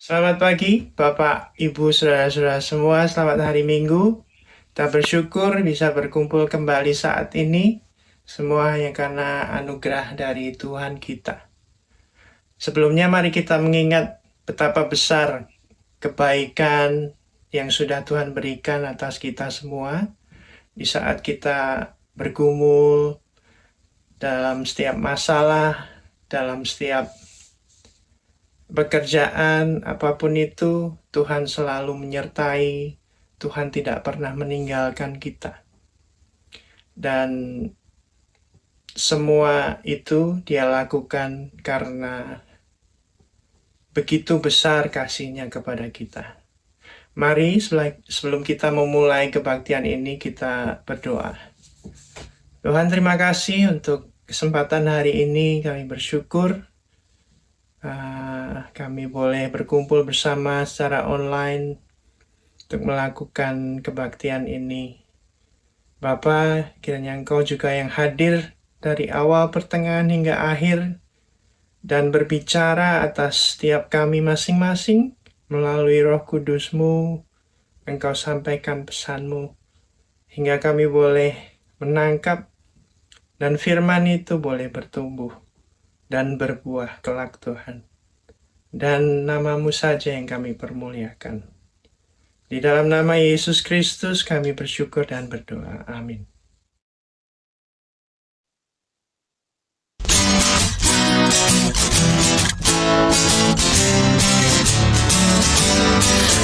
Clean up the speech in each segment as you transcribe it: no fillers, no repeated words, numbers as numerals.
Selamat pagi, Bapak, Ibu, Saudara-saudara semua. Selamat hari Minggu. Kita bersyukur bisa berkumpul kembali saat ini. Semua hanya karena anugerah dari Tuhan kita. Sebelumnya mari kita mengingat betapa besar kebaikan yang sudah Tuhan berikan atas kita semua. Di saat kita bergumul dalam setiap masalah, dalam setiap pekerjaan, apapun itu, Tuhan selalu menyertai. Tuhan tidak pernah meninggalkan kita. Dan semua itu Dia lakukan karena begitu besar kasih-Nya kepada kita. Mari sebelum kita memulai kebaktian ini, kita berdoa. Tuhan, terima kasih untuk kesempatan hari ini. Kami bersyukur kami boleh berkumpul bersama secara online untuk melakukan kebaktian ini. Bapa, kiranya Engkau juga yang hadir dari awal, pertengahan, hingga akhir dan berbicara atas setiap kami masing-masing melalui Roh Kudus-Mu. Engkau sampaikan pesan-Mu hingga kami boleh menangkap dan firman itu boleh bertumbuh dan berbuah kelak, Tuhan. Dan nama-Mu saja yang kami permuliakan. Di dalam nama Yesus Kristus kami bersyukur dan berdoa. Amin.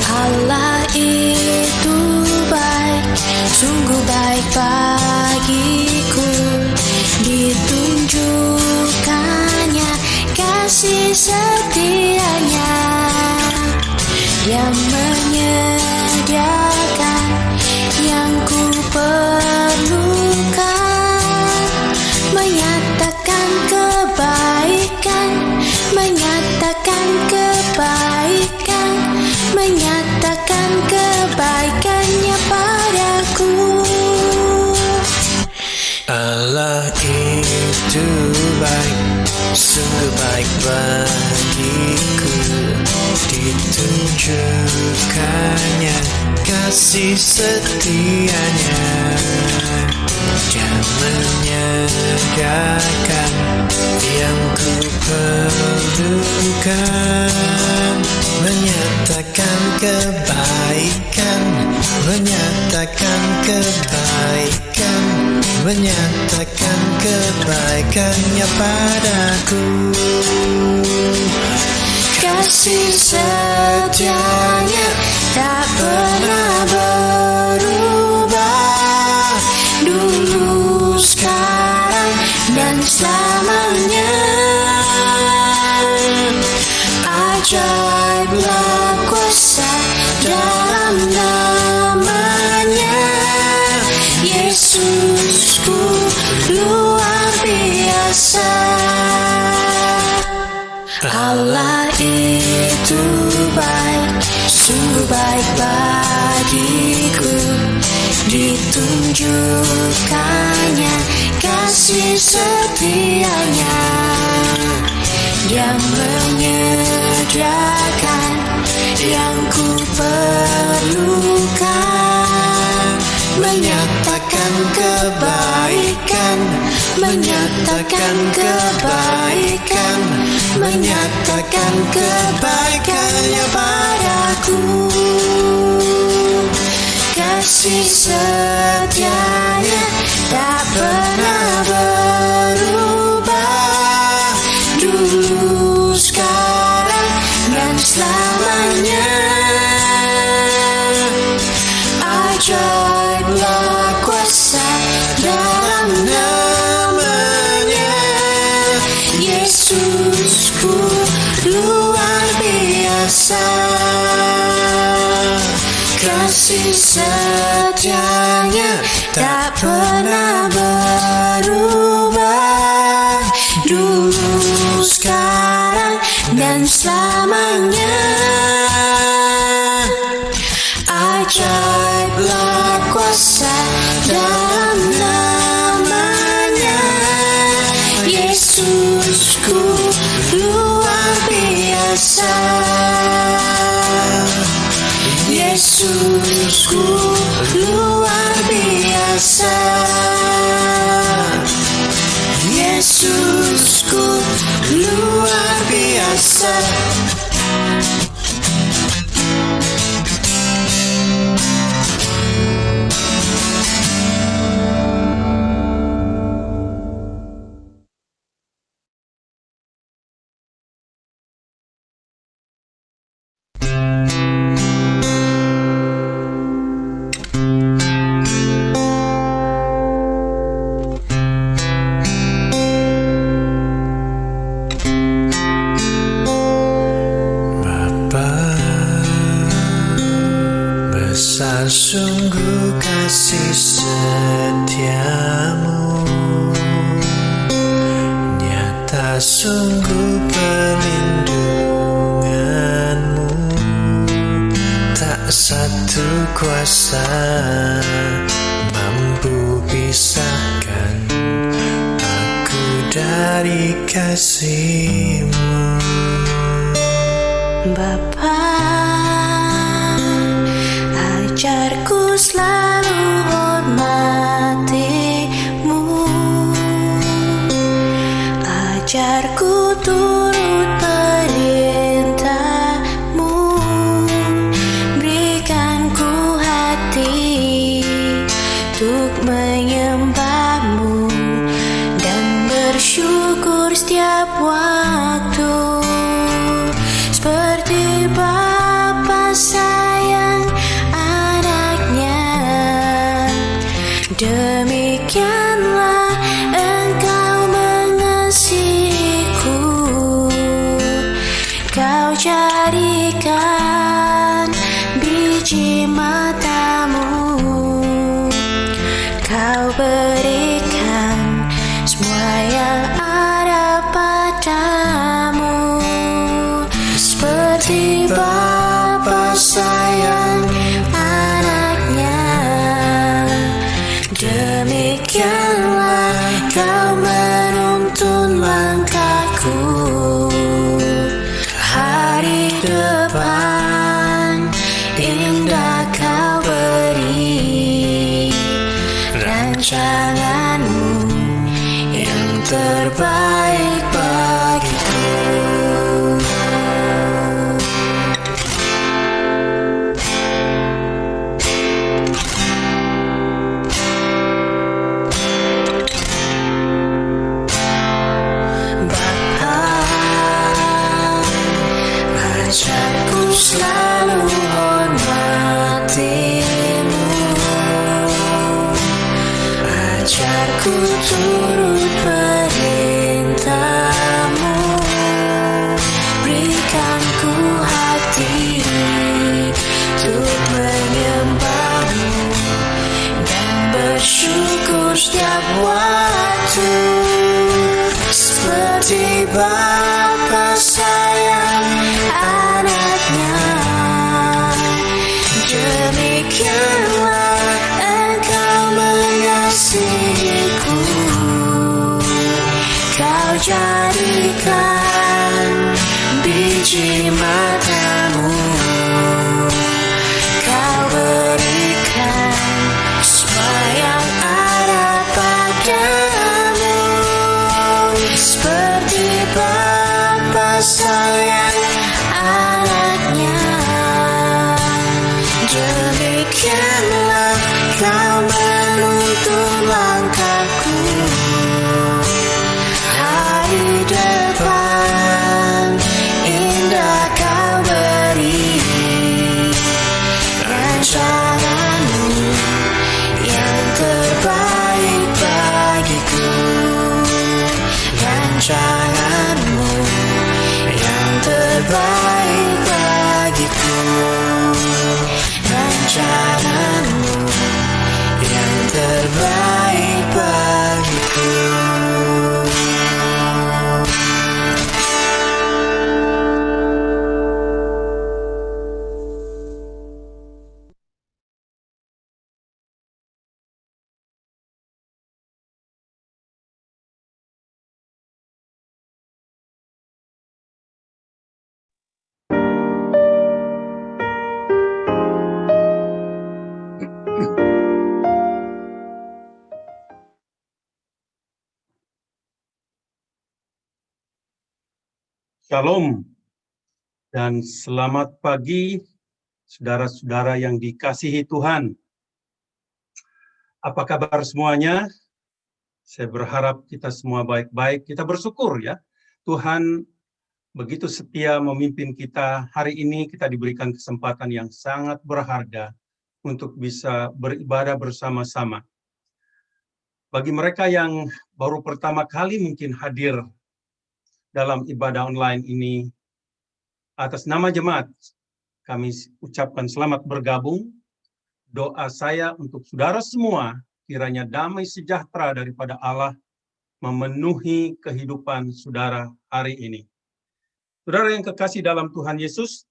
Allah itu baik, sungguh baik bagiku. Ditunjukkannya kasih setianya yang menyediakan yang ku perlukan, menyatakan kebaikan, menyatakan kebaikan, menyatakan kebaikannya padaku. Allah itu baik, sungguh baik bagiku. Ditunjukkannya kasih setianya yang menyediakan yang ku perlukan, menyatakan kebaikan, menyatakan kebaikan, menyatakan kebaikannya padaku. Kasih setianya tak pernah berubah, dulu, sekarang, dan selamanya. Ajaiblah kuasa dalam namanya, Yesusku luar biasa. Allah itu baik, sungguh baik bagiku. Ditunjukkannya kasih setianya yang menyediakan yang ku perlukan, menyatakan kebaikan, menyatakan kebaikan, menyatakan kebaikannya padaku. Kasih setianya tak pernah berubah, dulu, sekarang, dan selamanya. Ajaiblah kuasa dalam namanya, Yesusku luar biasa. Kasih setianya tak pernah berubah, dulu, sekarang, dan selamanya. Ajaiblah kuasa dalam namanya, Yesusku luar biasa. Yesusku luar biasa. Yesusku luar biasa. Besar sungguh kasih setiamu, nyata sungguh perlindunganmu. Tak satu kuasa mampu pisahkan aku dari kasih-Mu. Bapa, ajarku selalu hormati-Mu, ajarku turut perintah-Mu, berikan ku hati untuk menyembah-Mu dan bersyukur setiap waktu. Seperti Bapa sayang anaknya, demikianlah Engkau mengasihiku. Kau jadikan biji mata-Mu, Kau berikan semua yang ada padamu. Seperti Bapa sayang anaknya, demikianlah Kau menuntun langkahku. Hari depan indah Kau beri, rancangan-Mu yang terbaik bagiku. Ajarku selalu hormati-Mu, ajarku turut perintah-Mu, berikan ku hati untuk menyembah-Mu dan bersyukur setiap waktu. Seperti Bapa sayang anaknya, demikianlah Engkau mengasihiku. Kau jadikan biji mata-Mu, Kau berikan semua yang ada padamu. Seperti Bapa sayang anaknya, demikianlah Kau menuntun langkahku. Hari depan indah Kau beri, rancangan-Mu yang terbaik bagiku. Rancangan-Mu yang terbaik bagiku. Rancangan-Mu yang terbaik bagiku. Shalom dan selamat pagi saudara-saudara yang dikasihi Tuhan. Apa kabar semuanya? Saya berharap kita semua baik-baik. Kita bersyukur ya, Tuhan begitu setia memimpin kita. Hari ini kita diberikan kesempatan yang sangat berharga untuk bisa beribadah bersama-sama. Bagi mereka yang baru pertama kali mungkin hadir dalam ibadah online ini, atas nama jemaat, kami ucapkan selamat bergabung. Doa saya untuk saudara semua, kiranya damai sejahtera daripada Allah memenuhi kehidupan saudara hari ini. Saudara yang kekasih dalam Tuhan Yesus,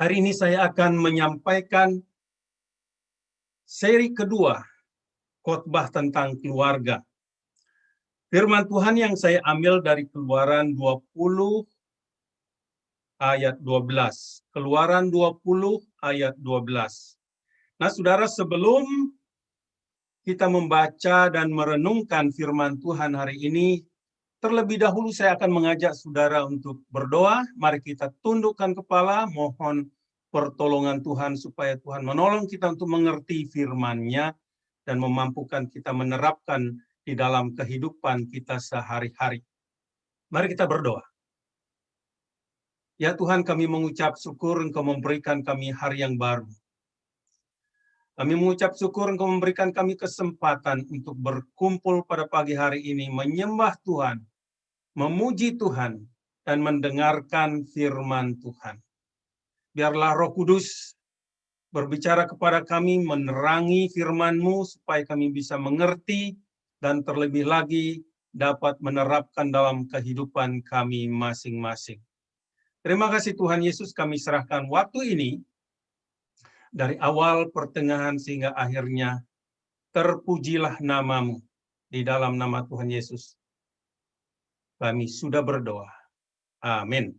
hari ini saya akan menyampaikan seri kedua, khotbah tentang keluarga. Firman Tuhan yang saya ambil dari Keluaran 20 ayat 12. Keluaran 20 ayat 12. Nah, saudara, sebelum kita membaca dan merenungkan firman Tuhan hari ini, terlebih dahulu saya akan mengajak saudara untuk berdoa. Mari kita tundukkan kepala, mohon pertolongan Tuhan supaya Tuhan menolong kita untuk mengerti firman-Nya dan memampukan kita menerapkan di dalam kehidupan kita sehari-hari. Mari kita berdoa. Ya Tuhan, kami mengucap syukur Engkau memberikan kami hari yang baru. Kami mengucap syukur Engkau memberikan kami kesempatan untuk berkumpul pada pagi hari ini, menyembah Tuhan, memuji Tuhan, dan mendengarkan firman Tuhan. Biarlah Roh Kudus berbicara kepada kami, menerangi firman-Mu supaya kami bisa mengerti dan terlebih lagi dapat menerapkan dalam kehidupan kami masing-masing. Terima kasih Tuhan Yesus, kami serahkan waktu ini dari awal, pertengahan, sehingga akhirnya. Terpujilah nama-Mu. Di dalam nama Tuhan Yesus kami sudah berdoa. Amin.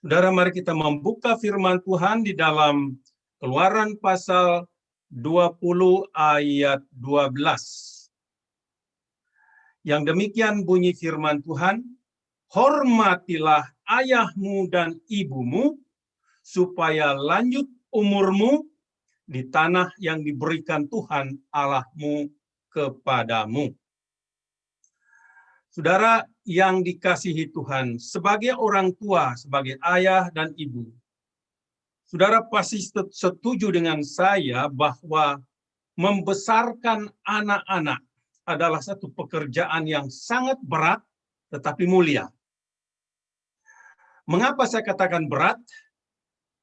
Saudara, mari kita membuka firman Tuhan di dalam Keluaran pasal 20 ayat 12. Yang demikian bunyi firman Tuhan, hormatilah ayahmu dan ibumu, supaya lanjut umurmu di tanah yang diberikan Tuhan Allahmu kepadamu. Saudara yang dikasihi Tuhan, sebagai orang tua, sebagai ayah dan ibu, saudara pasti setuju dengan saya bahwa membesarkan anak-anak adalah satu pekerjaan yang sangat berat tetapi mulia. Mengapa saya katakan berat?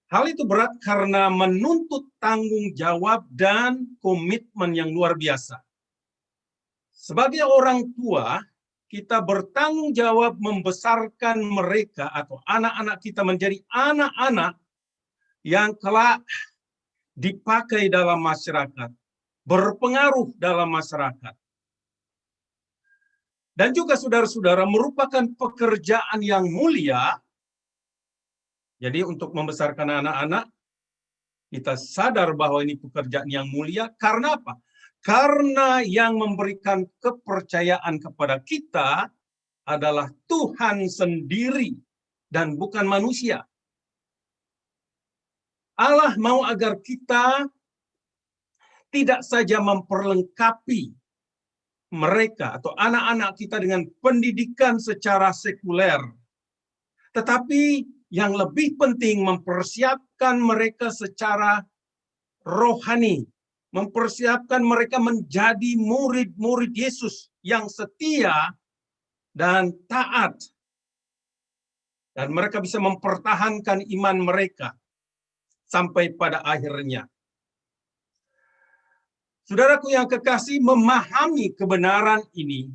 Hal itu berat karena menuntut tanggung jawab dan komitmen yang luar biasa. Sebagai orang tua, kita bertanggung jawab membesarkan mereka atau anak-anak kita menjadi anak-anak yang kelak dipakai dalam masyarakat, berpengaruh dalam masyarakat. Dan juga saudara-saudara merupakan pekerjaan yang mulia. Jadi untuk membesarkan anak-anak, kita sadar bahwa ini pekerjaan yang mulia. Karena apa? Karena yang memberikan kepercayaan kepada kita adalah Tuhan sendiri dan bukan manusia. Allah mau agar kita tidak saja memperlengkapi mereka atau anak-anak kita dengan pendidikan secara sekuler, tetapi yang lebih penting mempersiapkan mereka secara rohani, mempersiapkan mereka menjadi murid-murid Yesus yang setia dan taat. Dan mereka bisa mempertahankan iman mereka sampai pada akhirnya. Saudaraku yang kekasih, memahami kebenaran ini,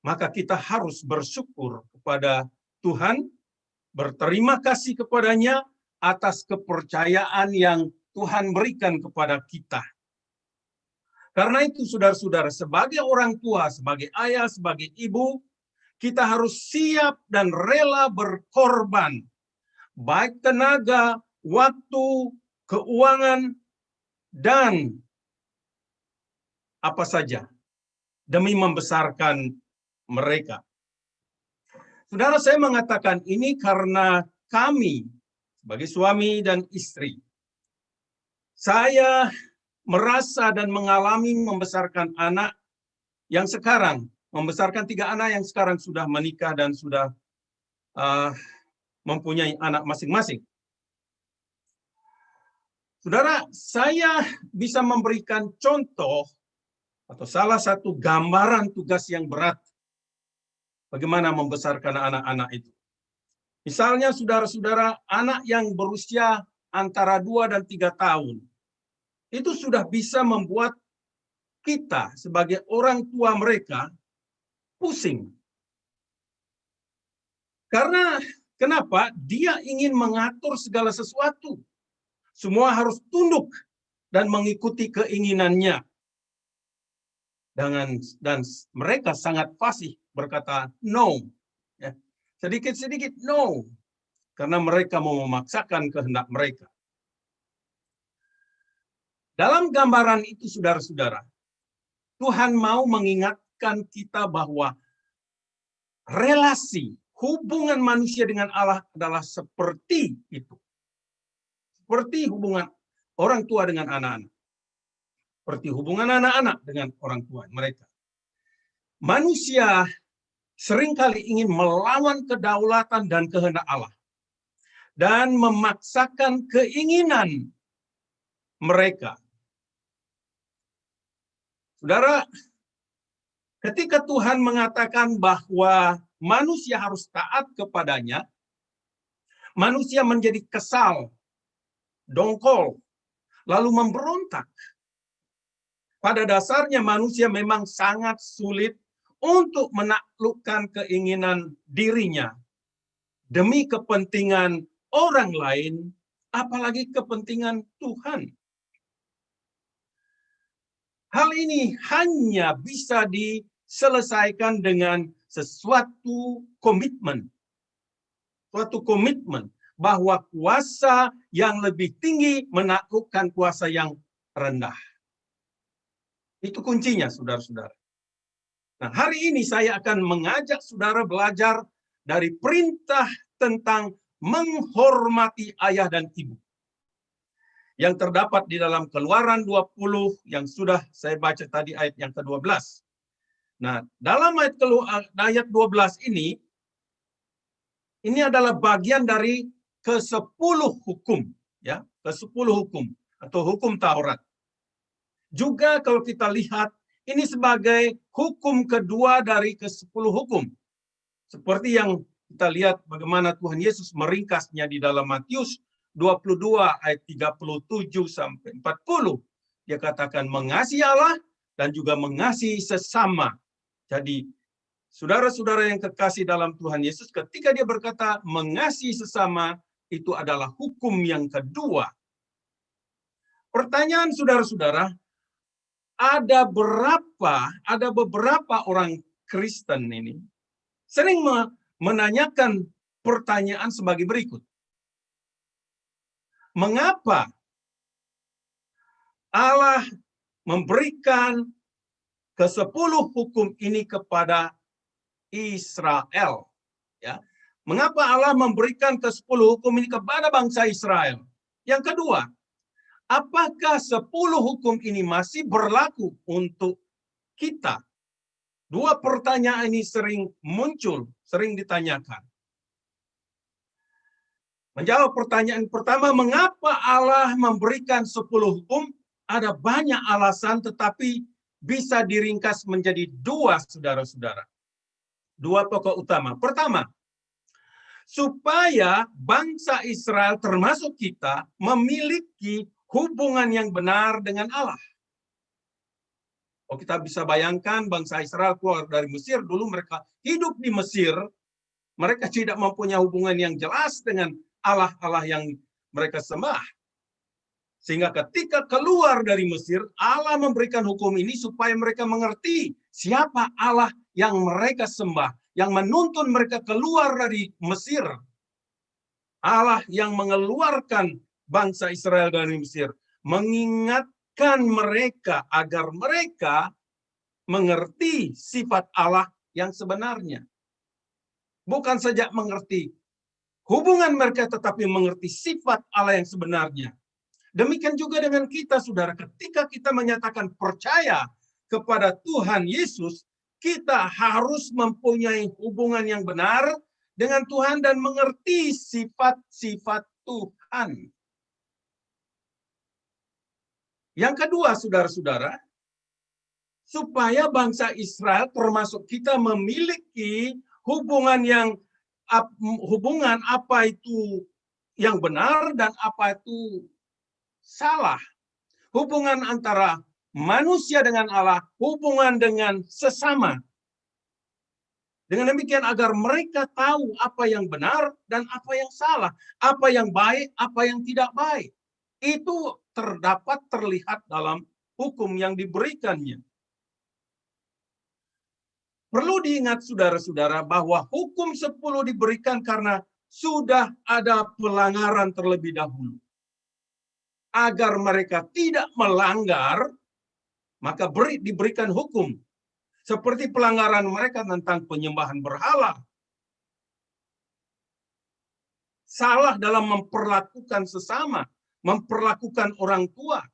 maka kita harus bersyukur kepada Tuhan, berterima kasih kepadanya atas kepercayaan yang Tuhan berikan kepada kita. Karena itu saudara-saudara, sebagai orang tua, sebagai ayah, sebagai ibu, kita harus siap dan rela berkorban. Baik tenaga, waktu, keuangan, dan apa saja demi membesarkan mereka. Saudara, saya mengatakan ini karena kami sebagai suami dan istri, saya merasa dan mengalami membesarkan anak yang sekarang, membesarkan 3 anak yang sekarang sudah menikah dan sudah mempunyai anak masing-masing. Saudara, saya bisa memberikan contoh atau salah satu gambaran tugas yang berat bagaimana membesarkan anak-anak itu. Misalnya saudara-saudara, anak yang berusia antara 2 dan 3 tahun, itu sudah bisa membuat kita sebagai orang tua mereka pusing. Karena kenapa? Dia ingin mengatur segala sesuatu. Semua harus tunduk dan mengikuti keinginannya. Dan mereka sangat fasih berkata no. Ya. Sedikit-sedikit no. Karena mereka mau memaksakan kehendak mereka. Dalam gambaran itu, saudara-saudara, Tuhan mau mengingatkan kita bahwa relasi, hubungan manusia dengan Allah adalah seperti itu. Seperti hubungan orang tua dengan anak-anak. Seperti hubungan anak-anak dengan orang tua mereka. Manusia seringkali ingin melawan kedaulatan dan kehendak Allah. Dan memaksakan keinginan mereka. Saudara, ketika Tuhan mengatakan bahwa manusia harus taat kepadanya, manusia menjadi kesal, dongkol, lalu memberontak. Pada dasarnya manusia memang sangat sulit untuk menaklukkan keinginan dirinya demi kepentingan orang lain, apalagi kepentingan Tuhan. Hal ini hanya bisa diselesaikan dengan sesuatu komitmen. Suatu komitmen bahwa kuasa yang lebih tinggi menaklukkan kuasa yang rendah. Itu kuncinya, saudara-saudara. Nah, hari ini saya akan mengajak saudara belajar dari perintah tentang menghormati ayah dan ibu. Yang terdapat di dalam Keluaran 20 yang sudah saya baca tadi ayat yang ke-12. Nah, dalam ayat 12 ini adalah bagian dari ke-10 hukum, ya, ke-10 hukum atau hukum Taurat. Juga kalau kita lihat, ini sebagai hukum kedua dari ke-10 hukum. Seperti yang kita lihat bagaimana Tuhan Yesus meringkasnya di dalam Matius 22 ayat 37 sampai 40. Dia katakan mengasihi Allah dan juga mengasihi sesama. Jadi, saudara-saudara yang kekasih dalam Tuhan Yesus, ketika dia berkata mengasihi sesama, itu adalah hukum yang kedua. Pertanyaan saudara-saudara, ada beberapa orang Kristen ini sering menanyakan pertanyaan sebagai berikut. Mengapa Allah memberikan ke-10 hukum ini kepada Israel? Ya. Mengapa Allah memberikan ke-10 hukum ini kepada bangsa Israel? Yang kedua, apakah 10 hukum ini masih berlaku untuk kita? Dua pertanyaan ini sering muncul, sering ditanyakan. Menjawab pertanyaan pertama, mengapa Allah memberikan 10 hukum? Ada banyak alasan, tetapi bisa diringkas menjadi 2, saudara-saudara. 2 pokok utama. Pertama, supaya bangsa Israel termasuk kita memiliki hubungan yang benar dengan Allah. Oh, kita bisa bayangkan bangsa Israel keluar dari Mesir, dulu mereka hidup di Mesir, mereka tidak mempunyai hubungan yang jelas dengan Allah-Allah yang mereka sembah. Sehingga ketika keluar dari Mesir, Allah memberikan hukum ini supaya mereka mengerti siapa Allah yang mereka sembah, yang menuntun mereka keluar dari Mesir. Allah yang mengeluarkan bangsa Israel dari Mesir, mengingatkan mereka agar mereka mengerti sifat Allah yang sebenarnya. Bukan saja mengerti hubungan mereka, tetapi mengerti sifat Allah yang sebenarnya. Demikian juga dengan kita, saudara. Ketika kita menyatakan percaya kepada Tuhan Yesus, kita harus mempunyai hubungan yang benar dengan Tuhan dan mengerti sifat-sifat Tuhan. Yang kedua, saudara-saudara, supaya bangsa Israel termasuk kita memiliki hubungan apa itu yang benar dan apa itu salah. Hubungan antara manusia dengan Allah, hubungan dengan sesama. Dengan demikian agar mereka tahu apa yang benar dan apa yang salah, apa yang baik, apa yang tidak baik. Itu terlihat dalam hukum yang diberikannya. Perlu diingat saudara-saudara bahwa hukum 10 diberikan karena sudah ada pelanggaran terlebih dahulu. Agar mereka tidak melanggar, maka diberikan hukum. Seperti pelanggaran mereka tentang penyembahan berhala. Salah dalam memperlakukan sesama, memperlakukan orang tua.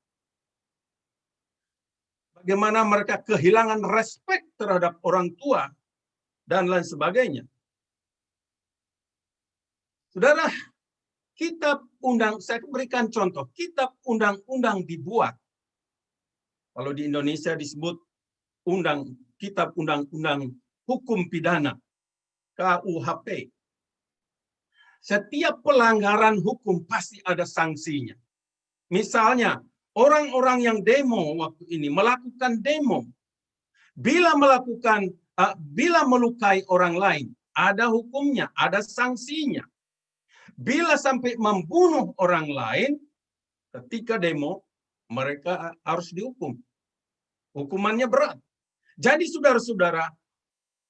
Bagaimana mereka kehilangan respek terhadap orang tua, dan lain sebagainya. Saudara, saya berikan contoh, kitab undang-undang dibuat. Kalau di Indonesia disebut kitab undang-undang hukum pidana, KUHP. Setiap pelanggaran hukum pasti ada sanksinya. Misalnya, orang-orang yang demo waktu ini melakukan demo. Bila melukai orang lain, ada hukumnya, ada sanksinya. Bila sampai membunuh orang lain, ketika demo, mereka harus dihukum. Hukumannya berat. Jadi saudara-saudara,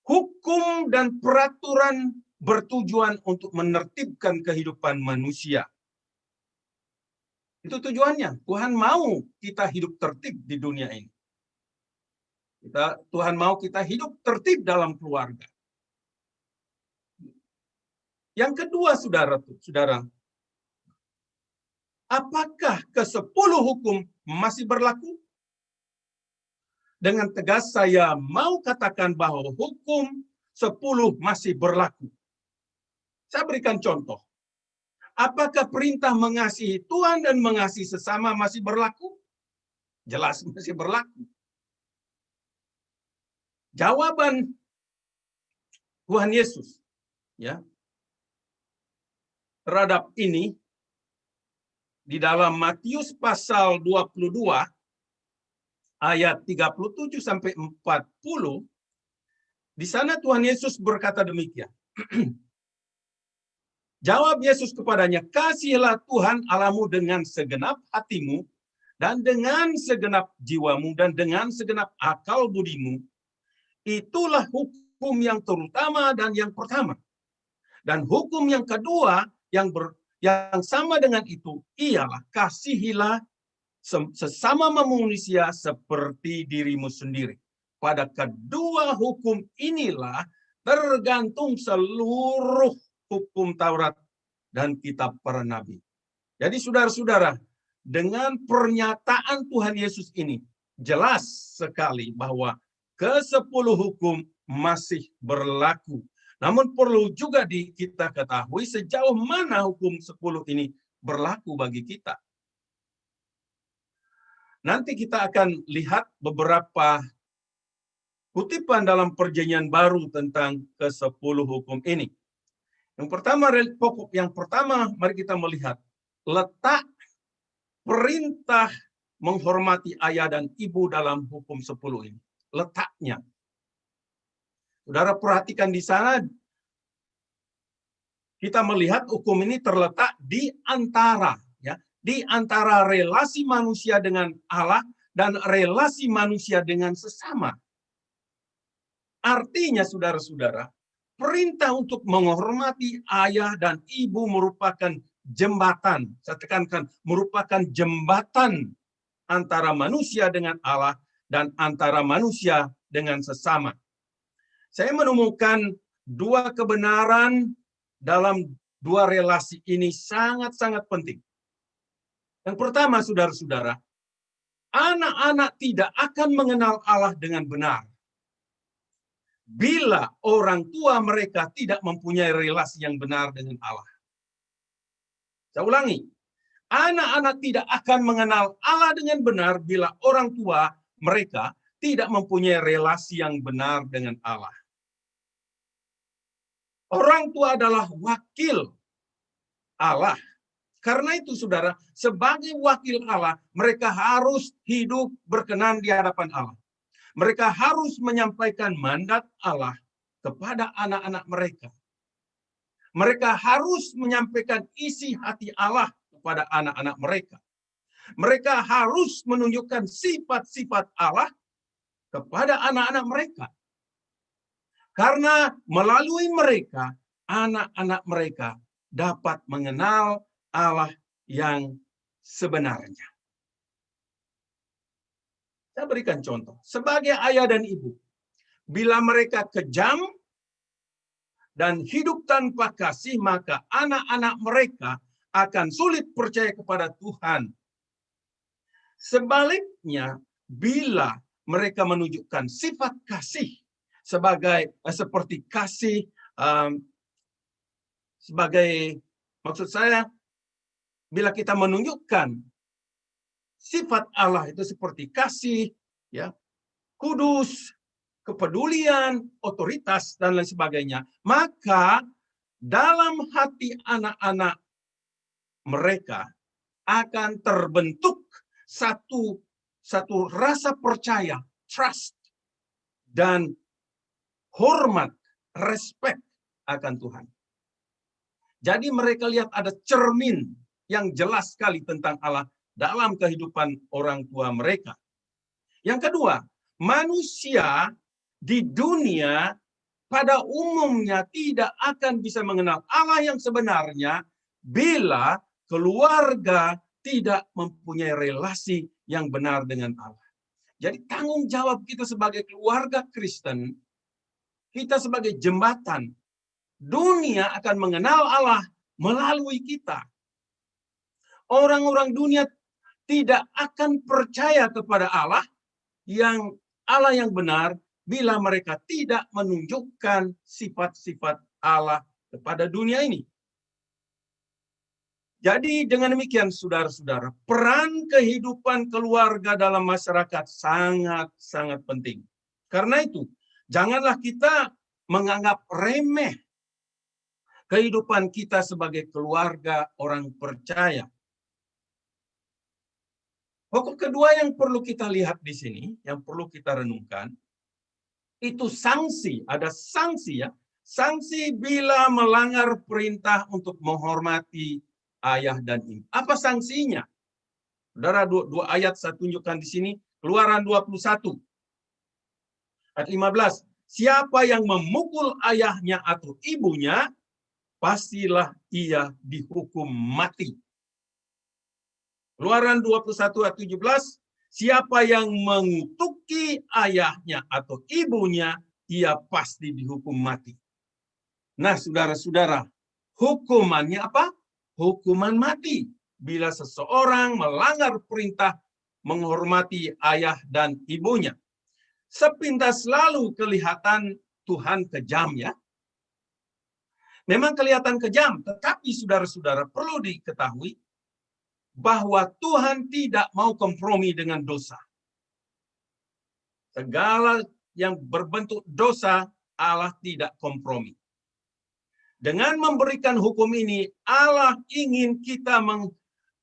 hukum dan peraturan bertujuan untuk menertibkan kehidupan manusia. Itu tujuannya. Tuhan mau kita hidup tertib di dunia ini. Tuhan mau kita hidup tertib dalam keluarga. Yang kedua, saudara, apakah ke-10 hukum masih berlaku? Dengan tegas saya mau katakan bahwa hukum 10 masih berlaku. Saya berikan contoh. Apakah perintah mengasihi Tuhan dan mengasihi sesama masih berlaku? Jelas masih berlaku. Jawaban Tuhan Yesus terhadap ini di dalam Matius pasal 22 ayat 37 sampai 40, di sana Tuhan Yesus berkata demikian. Jawab Yesus kepadanya, kasihilah Tuhan Allahmu dengan segenap hatimu, dan dengan segenap jiwamu, dan dengan segenap akal budimu. Itulah hukum yang terutama dan yang pertama. Dan hukum yang kedua yang sama dengan itu ialah kasihilah sesama manusia seperti dirimu sendiri. Pada kedua hukum inilah tergantung seluruh hukum Taurat dan kitab para nabi. Jadi saudara-saudara, dengan pernyataan Tuhan Yesus ini jelas sekali bahwa ke-10 hukum masih berlaku. Namun perlu juga kita ketahui sejauh mana hukum 10 ini berlaku bagi kita. Nanti kita akan lihat beberapa kutipan dalam Perjanjian Baru tentang ke-10 hukum ini. Yang pertama, mari kita melihat letak perintah menghormati ayah dan ibu dalam hukum 10 ini. Letaknya. Saudara perhatikan di sana, kita melihat hukum ini terletak di antara relasi manusia dengan Allah dan relasi manusia dengan sesama. Artinya, saudara-saudara, perintah untuk menghormati ayah dan ibu merupakan jembatan. Saya tekankan, merupakan jembatan antara manusia dengan Allah dan antara manusia dengan sesama. Saya menemukan dua kebenaran dalam dua relasi ini sangat-sangat penting. Yang pertama, saudara-saudara, anak-anak tidak akan mengenal Allah dengan benar bila orang tua mereka tidak mempunyai relasi yang benar dengan Allah. Saya ulangi, anak-anak tidak akan mengenal Allah dengan benar bila orang tua mereka tidak mempunyai relasi yang benar dengan Allah. Orang tua adalah wakil Allah. Karena itu, saudara, sebagai wakil Allah, mereka harus hidup berkenan di hadapan Allah. Mereka harus menyampaikan mandat Allah kepada anak-anak mereka. Mereka harus menyampaikan isi hati Allah kepada anak-anak mereka. Mereka harus menunjukkan sifat-sifat Allah kepada anak-anak mereka. Karena melalui mereka, anak-anak mereka dapat mengenal Allah yang sebenarnya. Saya berikan contoh. Sebagai ayah dan ibu, bila mereka kejam dan hidup tanpa kasih, maka anak-anak mereka akan sulit percaya kepada Tuhan. Sebaliknya, bila mereka menunjukkan sifat kasih seperti kasih sebagai, maksud saya, bila kita menunjukkan sifat Allah itu seperti kasih, ya, kudus, kepedulian, otoritas, dan lain sebagainya, maka dalam hati anak-anak mereka akan terbentuk satu rasa percaya, trust, dan hormat, respect akan Tuhan. Jadi mereka lihat ada cermin yang jelas sekali tentang Allah dalam kehidupan orang tua mereka. Yang kedua, manusia di dunia pada umumnya tidak akan bisa mengenal Allah yang sebenarnya bila keluarga tidak mempunyai relasi yang benar dengan Allah. Jadi tanggung jawab kita sebagai keluarga Kristen, kita sebagai jembatan, dunia akan mengenal Allah melalui kita. Orang-orang dunia tidak akan percaya kepada Allah yang benar bila mereka tidak menunjukkan sifat-sifat Allah kepada dunia ini. Jadi dengan demikian, saudara-saudara, peran kehidupan keluarga dalam masyarakat sangat-sangat penting. Karena itu, janganlah kita menganggap remeh kehidupan kita sebagai keluarga orang percaya. Pokok kedua yang perlu kita lihat di sini, yang perlu kita renungkan, itu sanksi. Ada sanksi, ya. Sanksi bila melanggar perintah untuk menghormati ayah dan ibu. Apa sanksinya? Saudara, dua ayat saya tunjukkan di sini. Keluaran 21. Ayat 15. Siapa yang memukul ayahnya atau ibunya, pastilah ia dihukum mati. Keluaran 21 ayat 17, siapa yang mengutuki ayahnya atau ibunya, ia pasti dihukum mati. Nah, saudara-saudara, hukumannya apa? Hukuman mati. Bila seseorang melanggar perintah menghormati ayah dan ibunya. Sepintas lalu kelihatan Tuhan kejam, ya. Memang kelihatan kejam, tetapi saudara-saudara perlu diketahui bahwa Tuhan tidak mau kompromi dengan dosa. Segala yang berbentuk dosa, Allah tidak kompromi. Dengan memberikan hukum ini, Allah ingin kita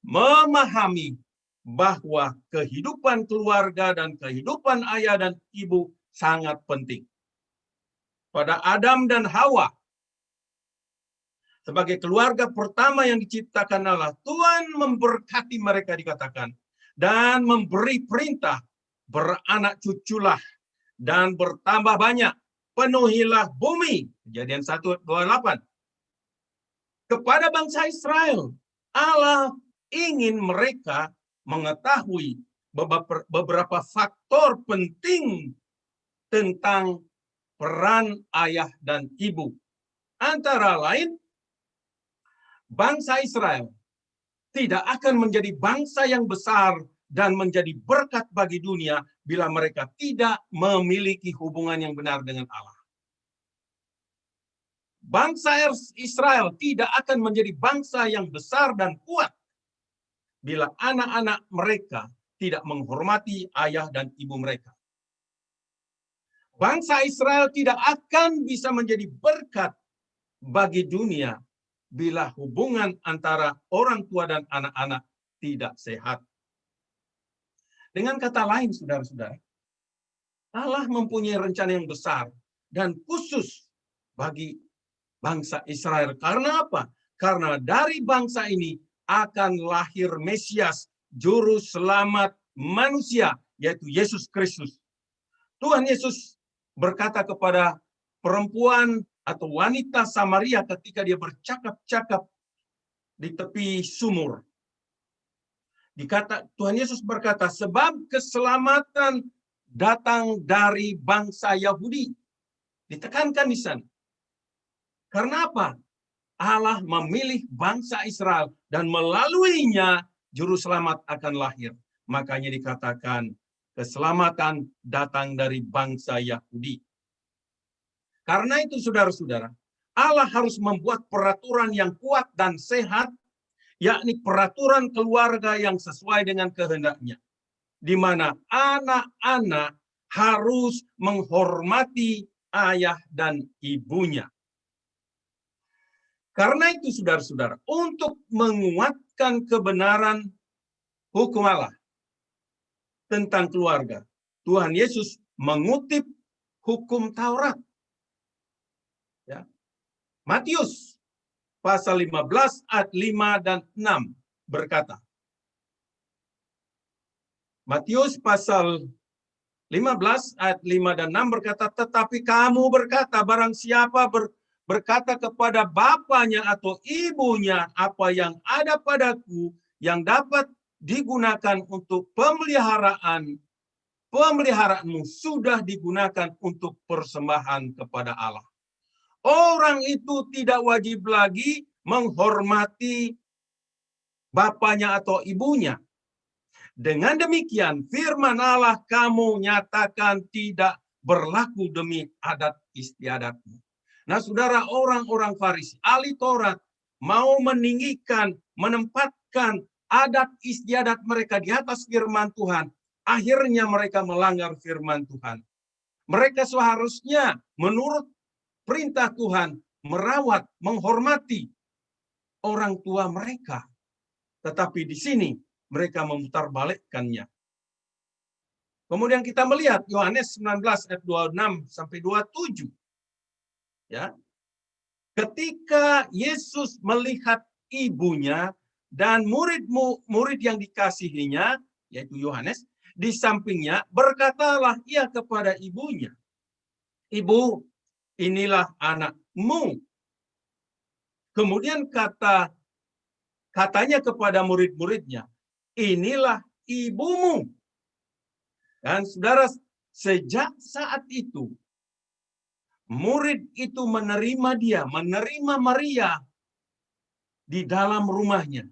memahami bahwa kehidupan keluarga dan kehidupan ayah dan ibu sangat penting. Pada Adam dan Hawa, sebagai keluarga pertama yang diciptakan Allah, Tuhan memberkati mereka dikatakan, dan memberi perintah, beranak cuculah, dan bertambah banyak, penuhilah bumi. Kejadian 1:28. Kepada bangsa Israel, Allah ingin mereka mengetahui beberapa faktor penting tentang peran ayah dan ibu. Antara lain, bangsa Israel tidak akan menjadi bangsa yang besar dan menjadi berkat bagi dunia bila mereka tidak memiliki hubungan yang benar dengan Allah. Bangsa Israel tidak akan menjadi bangsa yang besar dan kuat bila anak-anak mereka tidak menghormati ayah dan ibu mereka. Bangsa Israel tidak akan bisa menjadi berkat bagi dunia bila hubungan antara orang tua dan anak-anak tidak sehat. Dengan kata lain, saudara-saudara, Allah mempunyai rencana yang besar dan khusus bagi bangsa Israel. Karena apa? Karena dari bangsa ini akan lahir Mesias, juru selamat manusia, yaitu Yesus Kristus. Tuhan Yesus berkata kepada perempuan atau wanita Samaria ketika dia bercakap-cakap di tepi sumur. Tuhan Yesus berkata, sebab keselamatan datang dari bangsa Yahudi. Ditekankan di sana. Karena apa? Allah memilih bangsa Israel dan melaluinya juru selamat akan lahir. Makanya dikatakan keselamatan datang dari bangsa Yahudi. Karena itu saudara-saudara, Allah harus membuat peraturan yang kuat dan sehat, yakni peraturan keluarga yang sesuai dengan kehendaknya. Di mana anak-anak harus menghormati ayah dan ibunya. Karena itu saudara-saudara, untuk menguatkan kebenaran hukum Allah tentang keluarga, Tuhan Yesus mengutip hukum Taurat. Ya. Matius pasal 15 ayat 5 dan 6 berkata. Matius pasal 15 ayat 5 dan 6 berkata, tetapi kamu berkata, barang siapa berkata kepada bapaknya atau ibunya, apa yang ada padaku yang dapat digunakan untuk pemeliharaanmu sudah digunakan untuk persembahan kepada Allah. Orang itu tidak wajib lagi menghormati bapaknya atau ibunya. Dengan demikian, firman Allah kamu nyatakan tidak berlaku demi adat istiadatmu. Nah, saudara, orang-orang Farisi, ahli Taurat, mau meninggikan, menempatkan adat istiadat mereka di atas firman Tuhan. Akhirnya mereka melanggar firman Tuhan. Mereka seharusnya menurut perintah Tuhan merawat, menghormati orang tua mereka. Tetapi di sini mereka memutarbalikkannya. Kemudian kita melihat Yohanes 19 ayat 26 sampai 27. Ya. Ketika Yesus melihat ibunya dan murid yang dikasihinya, yaitu Yohanes, di sampingnya, berkatalah ia kepada ibunya, Ibu, inilah anakmu. Kemudian katanya kepada murid-muridnya, inilah ibumu. Dan saudara, sejak saat itu, murid itu menerima Maria di dalam rumahnya.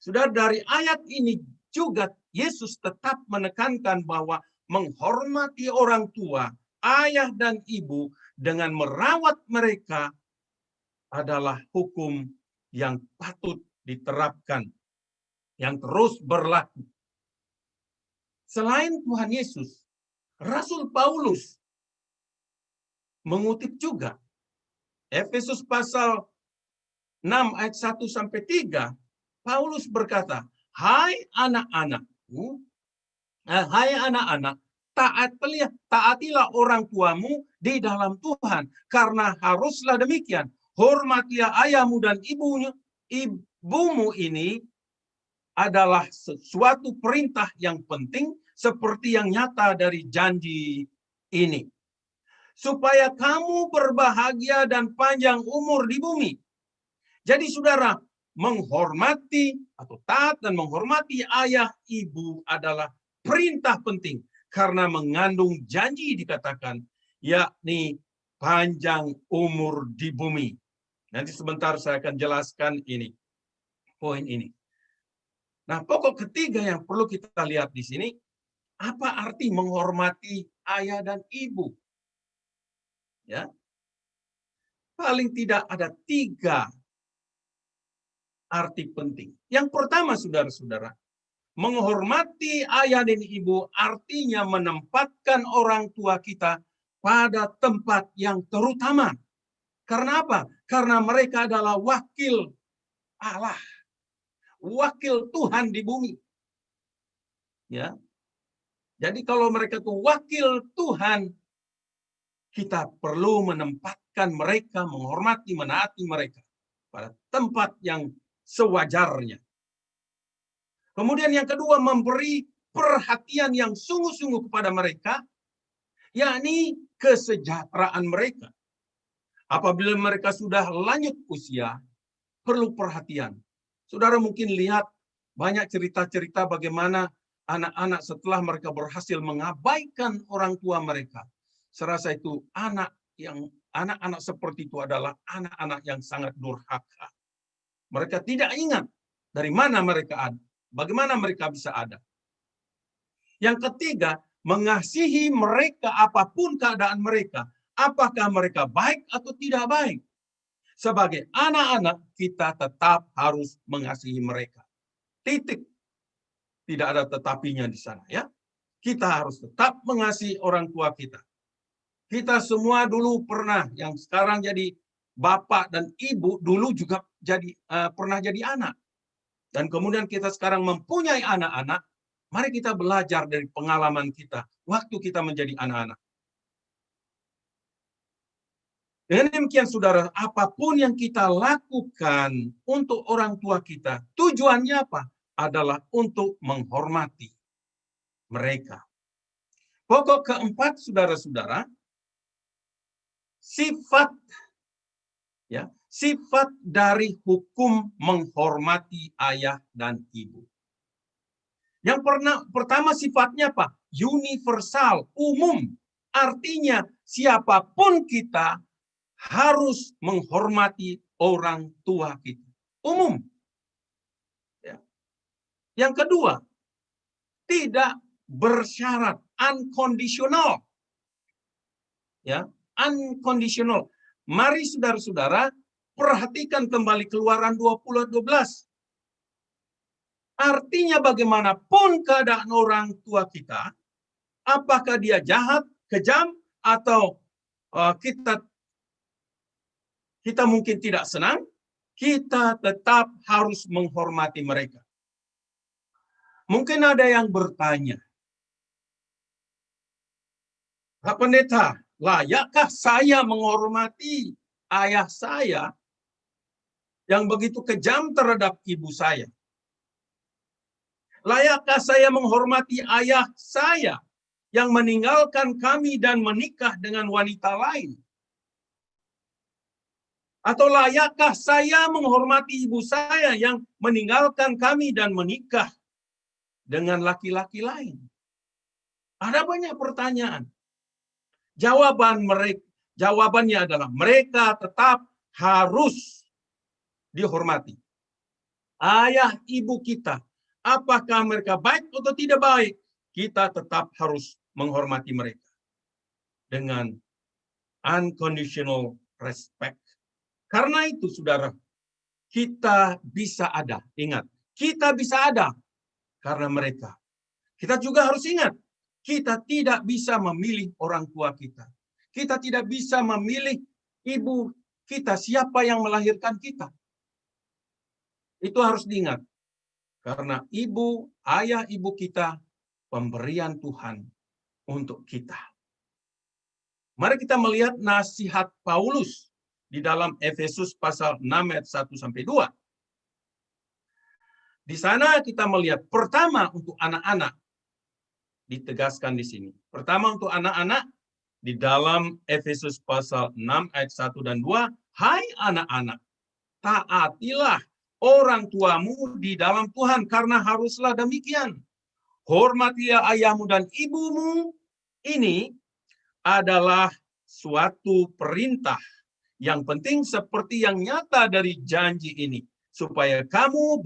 Saudara, dari ayat ini juga Yesus tetap menekankan bahwa menghormati orang tua, ayah dan ibu dengan merawat mereka adalah hukum yang patut diterapkan, yang terus berlaku. Selain Tuhan Yesus, Rasul Paulus mengutip juga Efesus pasal 6 ayat 1 sampai 3. Paulus berkata, hai anak-anakku, taatilah orang tuamu di dalam Tuhan, karena haruslah demikian. Hormatilah ayahmu dan ibumu. Ini adalah sesuatu perintah yang penting seperti yang nyata dari janji ini. Supaya kamu berbahagia dan panjang umur di bumi. Jadi saudara, menghormati atau taat dan menghormati ayah ibu adalah perintah penting. Karena mengandung janji dikatakan, yakni panjang umur di bumi. Nanti sebentar saya akan jelaskan ini, poin ini. Nah, pokok ketiga yang perlu kita lihat di sini, apa arti menghormati ayah dan ibu? Ya, paling tidak ada 3 arti penting. Yang pertama, saudara-saudara, menghormati ayah dan ibu artinya menempatkan orang tua kita pada tempat yang terutama. Karena apa? Karena mereka adalah wakil Allah, wakil Tuhan di bumi. Ya. Jadi kalau mereka itu wakil Tuhan, kita perlu menempatkan mereka, menghormati, menaati mereka pada tempat yang sewajarnya. Kemudian yang kedua, memberi perhatian yang sungguh-sungguh kepada mereka, yakni kesejahteraan mereka. Apabila mereka sudah lanjut usia, perlu perhatian. Saudara mungkin lihat banyak cerita-cerita bagaimana anak-anak setelah mereka berhasil mengabaikan orang tua mereka. Serasa itu anak-anak seperti itu adalah anak-anak yang sangat durhaka. Mereka tidak ingat dari mana mereka ada, bagaimana mereka bisa ada. Yang ketiga, mengasihi mereka apapun keadaan mereka. Apakah mereka baik atau tidak baik. Sebagai anak-anak, kita tetap harus mengasihi mereka. Titik. Tidak ada tetapinya di sana, ya. Kita harus tetap mengasihi orang tua kita. Kita semua dulu pernah, yang sekarang jadi bapak dan ibu, dulu juga pernah jadi anak. Dan kemudian kita sekarang mempunyai anak-anak, mari kita belajar dari pengalaman kita waktu kita menjadi anak-anak. Dengan demikian, saudara, apapun yang kita lakukan untuk orang tua kita, tujuannya apa? Adalah untuk menghormati mereka. Pokok keempat, saudara-saudara, sifat dari hukum menghormati ayah dan ibu. Yang pertama sifatnya apa? Universal, umum. Artinya siapapun kita harus menghormati orang tua kita. Umum. Ya. Yang kedua, tidak bersyarat, unconditional. Ya, unconditional. Mari saudara-saudara perhatikan kembali Keluaran 20:12. Artinya bagaimanapun keadaan orang tua kita, apakah dia jahat, kejam, atau kita mungkin tidak senang, kita tetap harus menghormati mereka. Mungkin ada yang bertanya, Pak Pendeta, layakkah saya menghormati ayah saya yang begitu kejam terhadap ibu saya? Layakkah saya menghormati ayah saya yang meninggalkan kami dan menikah dengan wanita lain? Atau layakkah saya menghormati ibu saya yang meninggalkan kami dan menikah dengan laki-laki lain? Ada banyak pertanyaan. Jawabannya adalah mereka tetap harus dihormati. Ayah ibu kita, apakah mereka baik atau tidak baik, kita tetap harus menghormati mereka dengan unconditional respect. Karena itu, saudara, kita bisa ada. Ingat, kita bisa ada karena mereka. Kita juga harus ingat, kita tidak bisa memilih orang tua kita. Kita tidak bisa memilih ibu kita, siapa yang melahirkan kita. Itu harus diingat. Karena ayah ibu kita, pemberian Tuhan untuk kita. Mari kita melihat nasihat Paulus di dalam Efesus pasal 6 ayat 1-2. Di sana kita melihat pertama untuk anak-anak ditegaskan di sini. Pertama untuk anak-anak di dalam Efesus pasal 6 ayat 1 dan 2, hai anak-anak, taatilah orang tuamu di dalam Tuhan karena haruslah demikian. Hormatilah ayahmu dan ibumu. Ini adalah suatu perintah. Yang penting seperti yang nyata dari janji ini, supaya kamu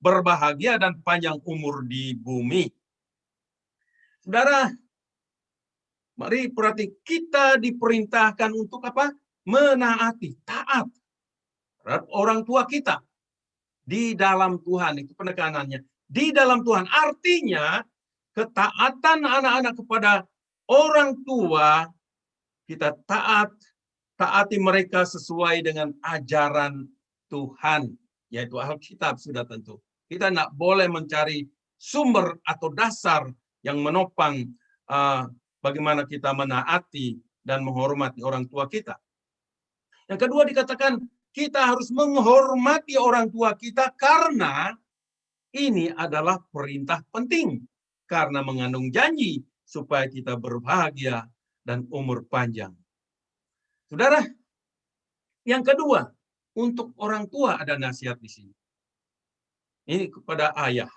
berbahagia dan panjang umur di bumi. Saudara, mari perhati, kita diperintahkan untuk apa? Menaati, taat terhadap orang tua kita di dalam Tuhan. Itu penekanannya. Di dalam Tuhan artinya ketaatan anak-anak kepada orang tua, kita taati mereka sesuai dengan ajaran Tuhan, yaitu Alkitab sudah tentu. Kita tidak boleh mencari sumber atau dasar yang menopang bagaimana kita menaati dan menghormati orang tua kita. Yang kedua dikatakan, kita harus menghormati orang tua kita karena ini adalah perintah penting. Karena mengandung janji supaya kita berbahagia dan umur panjang. Saudara, yang kedua, untuk orang tua ada nasihat di sini. Ini kepada ayah.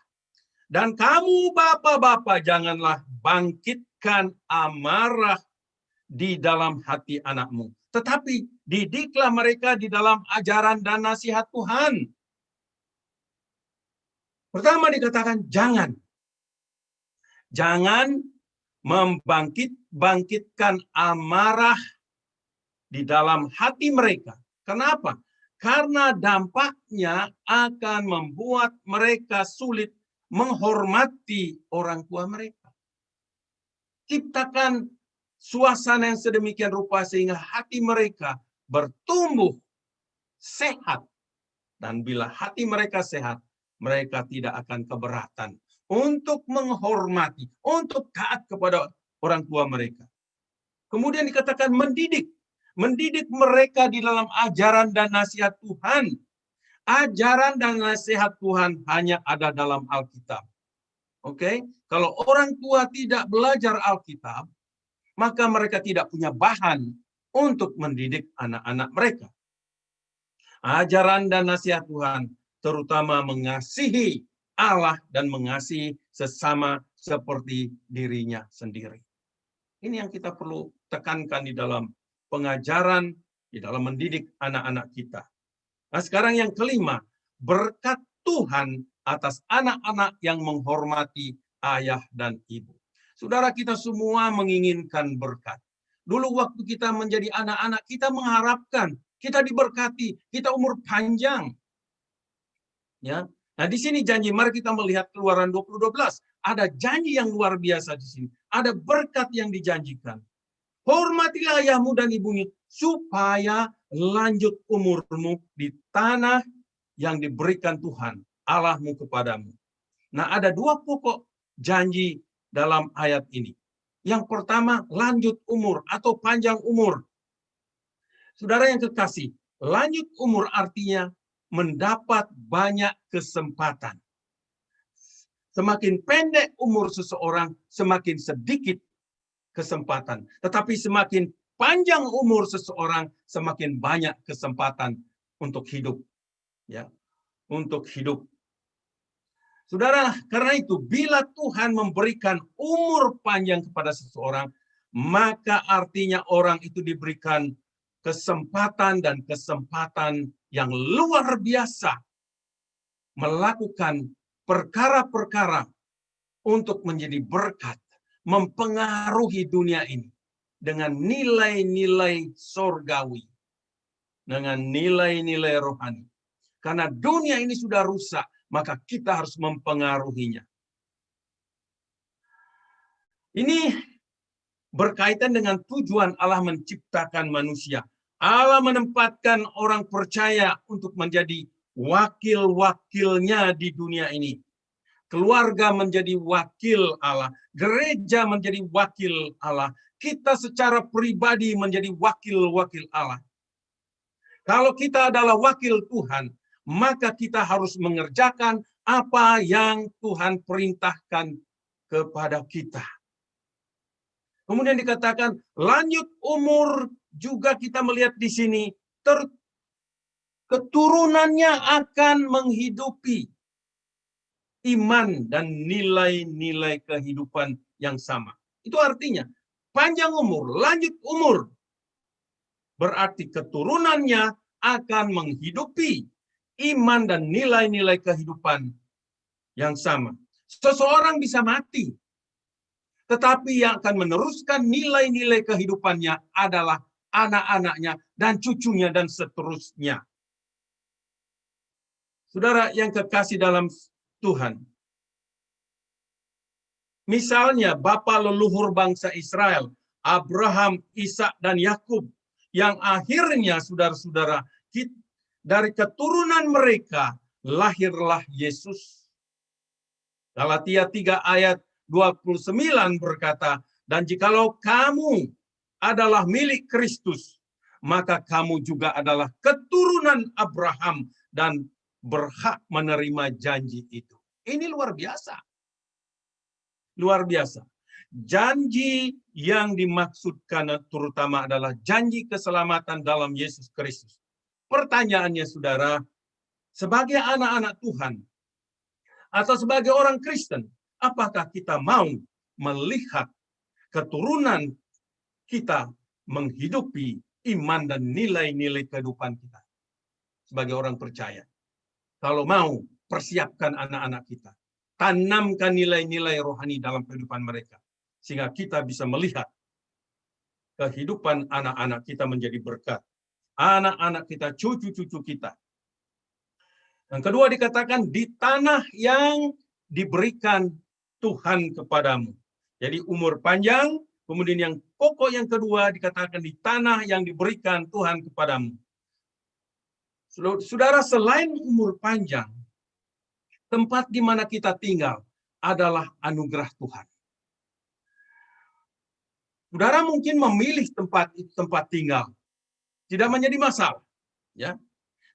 Dan kamu bapak-bapak janganlah bangkitkan amarah di dalam hati anakmu. Tetapi didiklah mereka di dalam ajaran dan nasihat Tuhan. Pertama dikatakan jangan. Jangan membangkitkan amarah di dalam hati mereka. Kenapa? Karena dampaknya akan membuat mereka sulit menghormati orang tua mereka. Ciptakan suasana yang sedemikian rupa sehingga hati mereka bertumbuh sehat. Dan bila hati mereka sehat, mereka tidak akan keberatan untuk menghormati, untuk taat kepada orang tua mereka. Kemudian dikatakan mendidik mereka di dalam ajaran dan nasihat Tuhan. Ajaran dan nasihat Tuhan hanya ada dalam Alkitab. Oke, kalau orang tua tidak belajar Alkitab, maka mereka tidak punya bahan untuk mendidik anak-anak mereka. Ajaran dan nasihat Tuhan terutama mengasihi Allah dan mengasihi sesama seperti dirinya sendiri. Ini yang kita perlu tekankan di dalam pengajaran, di dalam mendidik anak-anak kita. Nah, sekarang yang kelima, berkat Tuhan atas anak-anak yang menghormati ayah dan ibu. Saudara, kita semua menginginkan berkat. Dulu waktu kita menjadi anak-anak, kita mengharapkan kita diberkati, kita umur panjang. Ya. Nah, di sini janji, mari kita melihat Keluaran 20:12. Ada janji yang luar biasa di sini. Ada berkat yang dijanjikan. Hormatilah ayahmu dan ibumu supaya lanjut umurmu di tanah yang diberikan Tuhan Allahmu kepadamu. Nah, ada dua pokok janji dalam ayat ini. Yang pertama, lanjut umur atau panjang umur. Saudara yang kekasih, lanjut umur artinya mendapat banyak kesempatan. Semakin pendek umur seseorang, semakin sedikit kesempatan. Tetapi semakin panjang umur seseorang, semakin banyak kesempatan untuk hidup. Ya, untuk hidup. Saudara, karena itu bila Tuhan memberikan umur panjang kepada seseorang, maka artinya orang itu diberikan kesempatan dan kesempatan yang luar biasa melakukan perkara-perkara untuk menjadi berkat, mempengaruhi dunia ini dengan nilai-nilai sorgawi, dengan nilai-nilai rohani. Karena dunia ini sudah rusak, maka kita harus mempengaruhinya. Ini berkaitan dengan tujuan Allah menciptakan manusia. Allah menempatkan orang percaya untuk menjadi wakil-wakilnya di dunia ini. Keluarga menjadi wakil Allah, gereja menjadi wakil Allah, kita secara pribadi menjadi wakil-wakil Allah. Kalau kita adalah wakil Tuhan, maka kita harus mengerjakan apa yang Tuhan perintahkan kepada kita. Kemudian dikatakan lanjut umur, juga kita melihat di sini keturunannya akan menghidupi iman dan nilai-nilai kehidupan yang sama. Itu artinya panjang umur, lanjut umur, berarti keturunannya akan menghidupi iman dan nilai-nilai kehidupan yang sama. Seseorang bisa mati, tetapi yang akan meneruskan nilai-nilai kehidupannya adalah anak-anaknya dan cucunya dan seterusnya. Saudara yang kekasih dalam Tuhan, misalnya bapa leluhur bangsa Israel, Abraham, Ishak, dan Yakub, yang akhirnya saudara-saudara, dari keturunan mereka lahirlah Yesus. Galatia 3 ayat 29 berkata, dan jikalau kamu adalah milik Kristus, maka kamu juga adalah keturunan Abraham dan berhak menerima janji itu. Ini luar biasa. Luar biasa. Janji yang dimaksudkan terutama adalah janji keselamatan dalam Yesus Kristus. Pertanyaannya saudara, sebagai anak-anak Tuhan, atau sebagai orang Kristen, apakah kita mau melihat keturunan kita menghidupi iman dan nilai-nilai kehidupan kita sebagai orang percaya? Kalau mau, persiapkan anak-anak kita. Tanamkan nilai-nilai rohani dalam kehidupan mereka. Sehingga kita bisa melihat kehidupan anak-anak kita menjadi berkat. Anak-anak kita, cucu-cucu kita. Yang kedua dikatakan, di tanah yang diberikan Tuhan kepadamu. Jadi umur panjang, kemudian yang pokok yang kedua dikatakan di tanah yang diberikan Tuhan kepadamu. Saudara, selain umur panjang, tempat di mana kita tinggal adalah anugerah Tuhan. Saudara mungkin memilih tempat tinggal, tidak menjadi masalah. Ya.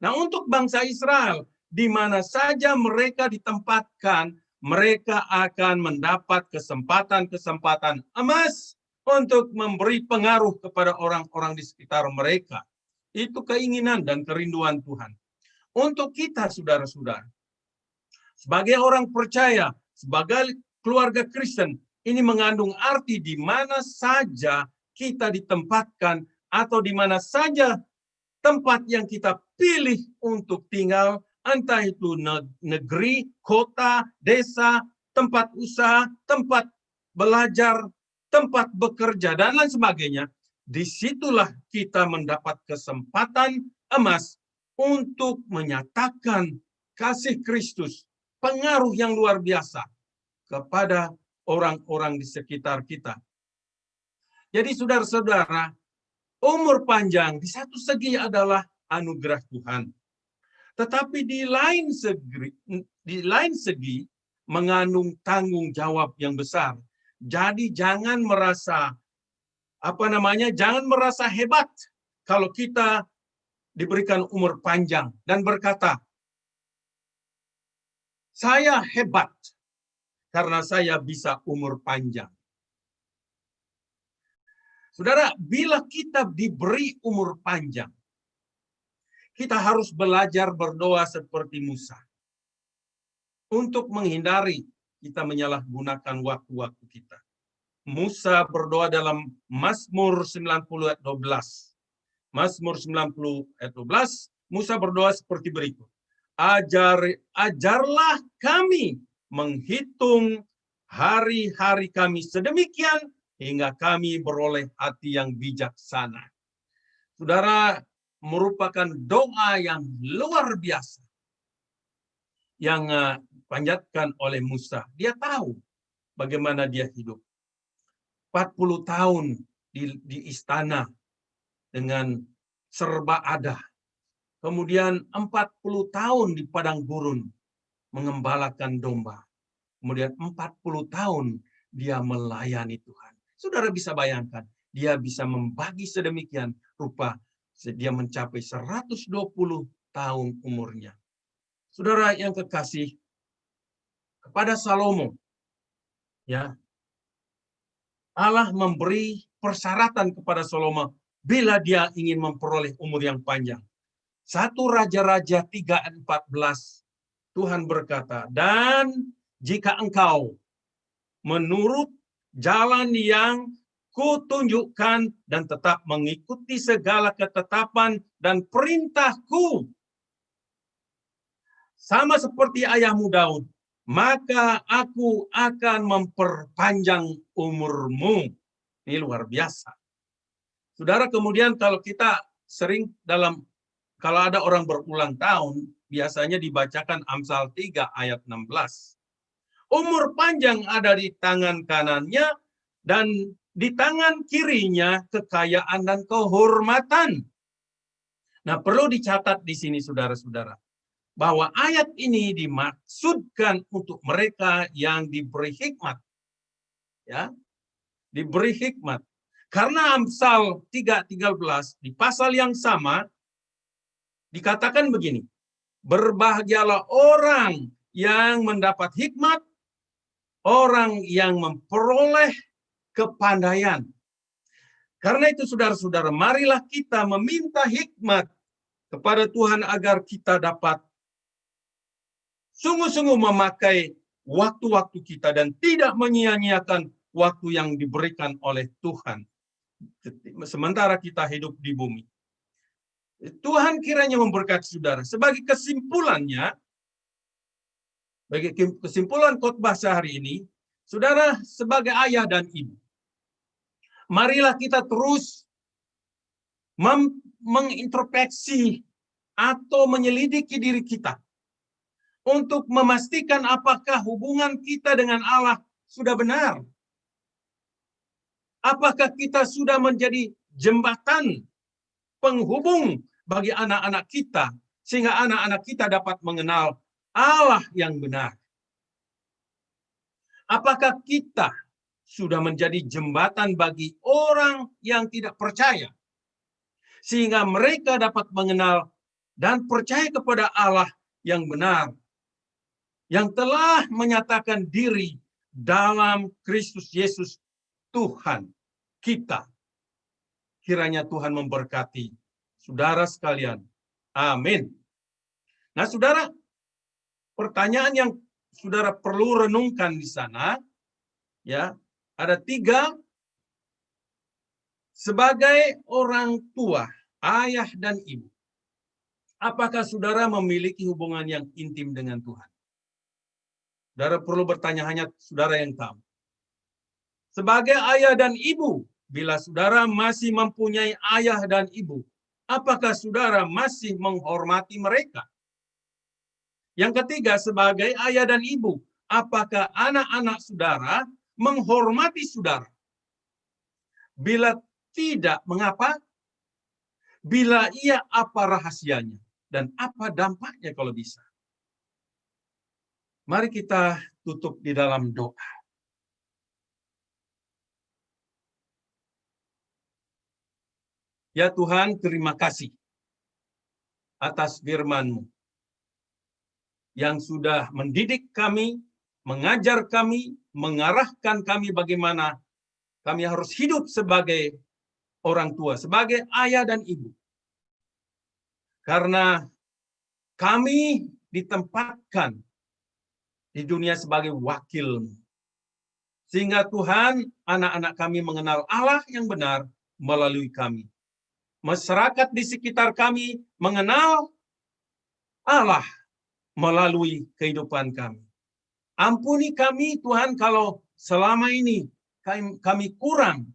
Nah, untuk bangsa Israel, di mana saja mereka ditempatkan, mereka akan mendapat kesempatan-kesempatan emas untuk memberi pengaruh kepada orang-orang di sekitar mereka. Itu keinginan dan kerinduan Tuhan. Untuk kita, saudara-saudara, sebagai orang percaya, sebagai keluarga Kristen, ini mengandung arti di mana saja kita ditempatkan atau di mana saja tempat yang kita pilih untuk tinggal, entah itu negeri, kota, desa, tempat usaha, tempat belajar, tempat bekerja, dan lain sebagainya. Disitulah kita mendapat kesempatan emas untuk menyatakan kasih Kristus, pengaruh yang luar biasa kepada orang-orang di sekitar kita. Jadi saudara-saudara, umur panjang di satu segi adalah anugerah Tuhan. Tetapi di lain segi mengandung tanggung jawab yang besar. Jadi jangan merasa jangan merasa hebat kalau kita diberikan umur panjang dan berkata, saya hebat karena saya bisa umur panjang. Saudara, bila kita diberi umur panjang, kita harus belajar berdoa seperti Musa. Untuk menghindari kita menyalahgunakan waktu-waktu kita. Musa berdoa dalam Mazmur 90 ayat 12. Mazmur 90 ayat 12, Musa berdoa seperti berikut. Ajarlah kami menghitung hari-hari kami sedemikian hingga kami beroleh hati yang bijaksana. Saudara, merupakan doa yang luar biasa yang panjatkan oleh Musa. Dia tahu bagaimana dia hidup. 40 tahun di istana dengan serba ada. Kemudian 40 tahun di padang gurun mengembalakan domba. Kemudian 40 tahun dia melayani Tuhan. Saudara bisa bayangkan, dia bisa membagi sedemikian rupa, dia mencapai 120 tahun umurnya. Saudara yang kekasih, kepada Salomo, ya, Allah memberi persyaratan kepada Salomo bila dia ingin memperoleh umur yang panjang. 1 Raja-Raja 3:14, Tuhan berkata, dan jika engkau menurut jalan yang kutunjukkan dan tetap mengikuti segala ketetapan dan perintahku. Sama seperti ayahmu Daud, maka aku akan memperpanjang umurmu. Ini luar biasa. Saudara, kemudian kalau kita sering kalau ada orang berulang tahun, biasanya dibacakan Amsal 3 ayat 16. Umur panjang ada di tangan kanannya, dan di tangan kirinya kekayaan dan kehormatan. Nah, perlu dicatat di sini saudara-saudara, bahwa ayat ini dimaksudkan untuk mereka yang diberi hikmat. Ya, diberi hikmat. Karena Amsal 3:13 di pasal yang sama dikatakan begini, berbahagialah orang yang mendapat hikmat, orang yang memperoleh kepandaian. Karena itu saudara-saudara, marilah kita meminta hikmat kepada Tuhan agar kita dapat sungguh-sungguh memakai waktu-waktu kita dan tidak menyia-nyiakan waktu yang diberikan oleh Tuhan sementara kita hidup di bumi. Tuhan kiranya memberkati saudara. Sebagai kesimpulannya, bagi kesimpulan khotbah sehari ini, saudara sebagai ayah dan ibu, marilah kita terus mengintrospeksi atau menyelidiki diri kita untuk memastikan apakah hubungan kita dengan Allah sudah benar. Apakah kita sudah menjadi jembatan penghubung bagi anak-anak kita, sehingga anak-anak kita dapat mengenal Allah yang benar. Apakah kita sudah menjadi jembatan bagi orang yang tidak percaya, sehingga mereka dapat mengenal dan percaya kepada Allah yang benar, yang telah menyatakan diri dalam Kristus Yesus Tuhan kita. Kiranya Tuhan memberkati saudara sekalian. Amin. Nah, saudara, pertanyaan yang saudara perlu renungkan di sana, ya, ada 3. Sebagai orang tua, ayah dan ibu, apakah saudara memiliki hubungan yang intim dengan Tuhan? Saudara perlu bertanya, hanya saudara yang tahu. Sebagai ayah dan ibu, bila saudara masih mempunyai ayah dan ibu, apakah saudara masih menghormati mereka? Yang ketiga, sebagai ayah dan ibu, apakah anak-anak saudara menghormati saudara? Bila tidak, mengapa? Bila iya, apa rahasianya? Dan apa dampaknya kalau bisa? Mari kita tutup di dalam doa. Ya Tuhan, terima kasih atas firman-Mu yang sudah mendidik kami, mengajar kami, mengarahkan kami bagaimana kami harus hidup sebagai orang tua, sebagai ayah dan ibu. Karena kami ditempatkan di dunia sebagai wakil-Mu. Sehingga Tuhan, anak-anak kami mengenal Allah yang benar melalui kami. Masyarakat di sekitar kami mengenal Allah melalui kehidupan kami. Ampuni kami Tuhan kalau selama ini kami kurang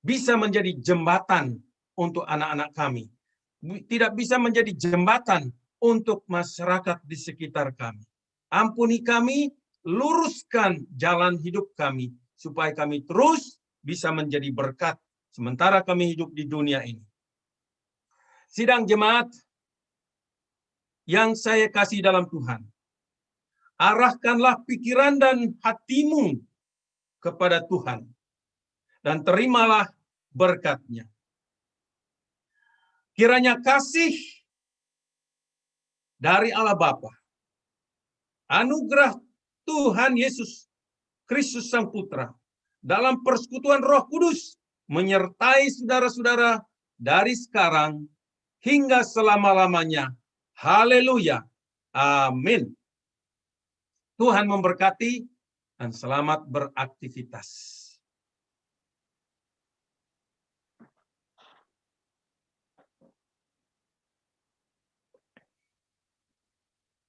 bisa menjadi jembatan untuk anak-anak kami. Tidak bisa menjadi jembatan untuk masyarakat di sekitar kami. Ampuni kami, luruskan jalan hidup kami, supaya kami terus bisa menjadi berkat sementara kami hidup di dunia ini. Sidang jemaat yang saya kasih dalam Tuhan, arahkanlah pikiran dan hatimu kepada Tuhan, dan terimalah berkat-Nya. Kiranya kasih dari Allah Bapa, anugerah Tuhan Yesus Kristus Sang Putra, dalam persekutuan Roh Kudus, menyertai saudara-saudara dari sekarang hingga selama-lamanya. Haleluya. Amin. Tuhan memberkati dan selamat beraktivitas.